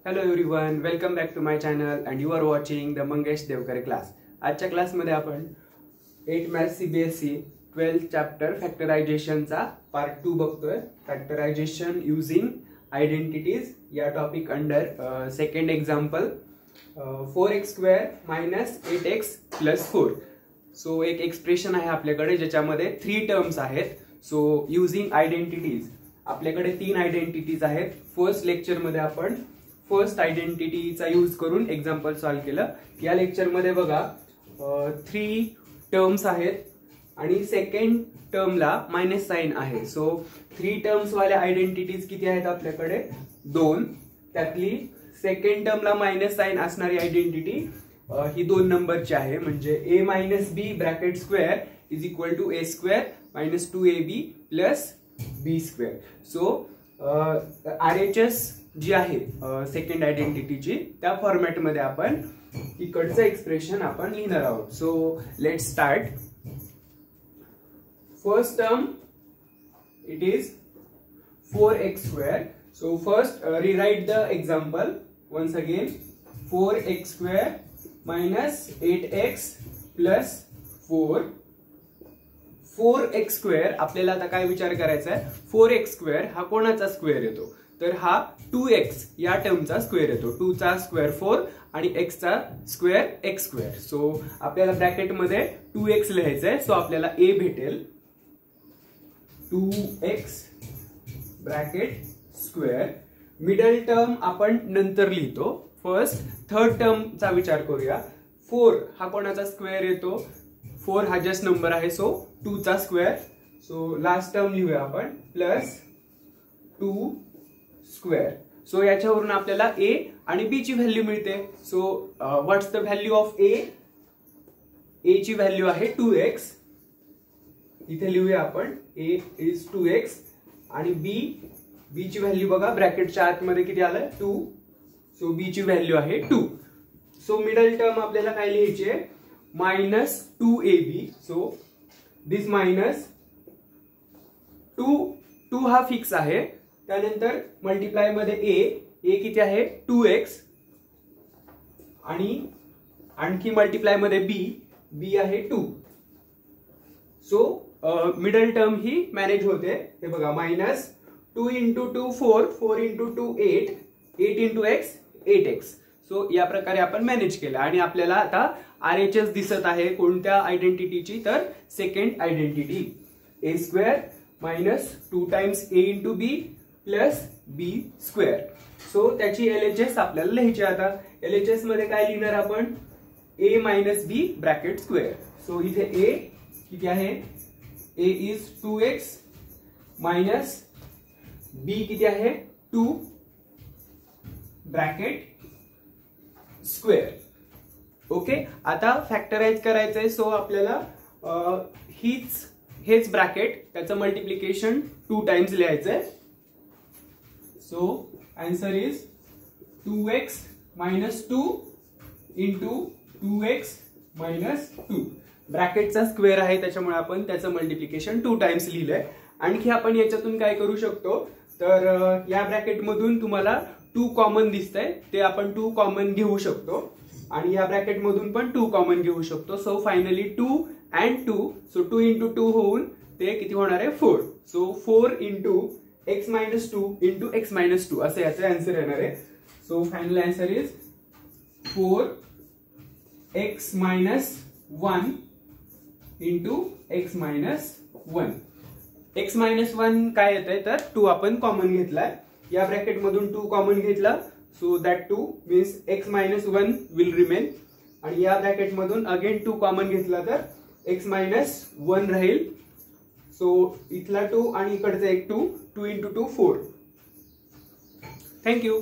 Hello everyone, welcome back to my channel and you are watching the Mangesh Devkare class. आजच्या क्लासमध्ये आपण 8 maths CBSE 12th chapter factorisation चा part 2 बघतोय. Factorisation using identities या topic under second example 4x² - 8x + 4. So एक expression आहे आपल्याकडे ज्याच्यामध्ये 3 टर्म्स आहेत. सो युजिंग आयडेंटिटीज आपल्याकडे 3 आयडेंटिटीज आहेत. फर्स्ट लेक्चर मध्ये आपण फर्स्ट आयडेंटिटीचा यूज करून एक्झाम्पल सॉल्व केलं. या लेक्चर मध्ये बघा 3 टर्म्स आहेत आणि सेकंड टर्मला मायनस साइन आहे. सो 3 टर्म्स वाल्या आयडेंटिटीज किती आहेत आपल्याकडे 2. त्यातली सेकंड टर्मला मायनस साइन असणारी आयडेंटिटी ही 2 नंबरची आहे. म्हणजे a - b bracket square is equal to a² - 2ab + b². So RHS जी आहे सेकंड आयडेंटिटीची त्या फॉर्मॅट मध्ये आपण इकडचं एक्सप्रेशन आपण लिहिणार आहोत. So let's start. First term it is 4x². So first rewrite the example once again. 4x² - 8x + 4. 4x² आपल्याला आता काय विचार करायचा आहे. 4x² हा कोणाचा स्क्वेअर येतो तर हा 2x या टर्मचा स्क्वेअर येतो. 2 चा स्क्वेअर 4 आणि x चा स्क्वेअर x². सो आपल्याला ब्रॅकेट मध्ये 2x लिहायचंय. सो आपल्याला a भेटेल 2x bracket square. Middle term आपण नंतर लिहितो. फर्स्ट थर्ड टर्मचा विचार करूया. 4 हा कोणाचा स्क्वेअर येतो. 4 हा जस्ट नंबर आहे. सो 2 चा स्क्वेअर. सो लास्ट टर्म लिहूया आपण प्लस 2 स्क्वेअर. सो याच्यावरून आपल्याला a आणि b ची व्हॅल्यू मिळते. So what's the value of a. a ची व्हॅल्यू आहे 2x. इथे लिहूया आपण a इज 2x आणि b ची व्हॅल्यू बघा ब्रॅकेटच्या आतमध्ये किती आलं 2. सो b ची व्हॅल्यू आहे 2. सो मिडल टर्म आपल्याला काय लिहायची आहे -2ab. सो दिस मायनस 2 हा फिक्स आहे. त्यानंतर मल्टिप्लाय मध्ये a किती आहे 2x आणि आणखी मल्टिप्लाय मध्ये b आहे 2. सो मिडल टर्म ही मॅनेज होते. हे बघा -2 × 2 4, 4 × 2 8, 8 × x 8x. सो या प्रकारे आपण मॅनेज केलं आणि आपल्याला आता RHS दिसत आहे कोणत्या आयडेंटिटीची तर second identity a² - 2 times a × b + b². So त्याची LHS आपल्याला लिहायची. आता LHS मध्ये काय लिहिणार आपण a - b bracket square. So इथे a किती आहे a is 2x minus b किती आहे 2 ब्रॅकेट स्क्वेअर. ओके. आता फॅक्टराइज करायचंय. सो आपल्याला हेच ब्रॅकेट त्याचं मल्टिप्लिकेशन 2 टाइम्स लिहायचंय. So answer is 2x - 2 × 2x - 2. ब्रॅकेटचा स्क्वेअर आहे त्याच्यामुळे आपण त्याचं मल्टिप्लिकेशन 2 टाइम्स लिहिलंय. आणखी आपण याच्यातून काय करू शकतो तर या ब्रॅकेट मधून तुम्हाला 2 कॉमन दिसतंय ते आपण 2 कॉमन घेऊ शकतो आणि या ब्रॅकेट मधून पण 2 कॉमन घेऊ शकतो. So finally 2 and 2. सो 2 × 2 होऊन ते किती होणार आहे 4. सो 4 × x - 2 × x - 2 असं याचं आन्सर येणार आहे. So final answer is 4x - 1 × x - 1. x - 1 काय येतंय तर 2 आपण कॉमन घेतलाय. या ब्रॅकेट मधून 2 कॉमन घेतला. So that 2 means x - 1 will remain आणि या ब्रॅकेट मधून अगेन 2 कॉमन घेतला तर x - 1 राहील. सो इथला 2 आणि इकडचा एक 2 × 2 4. थँक्यू.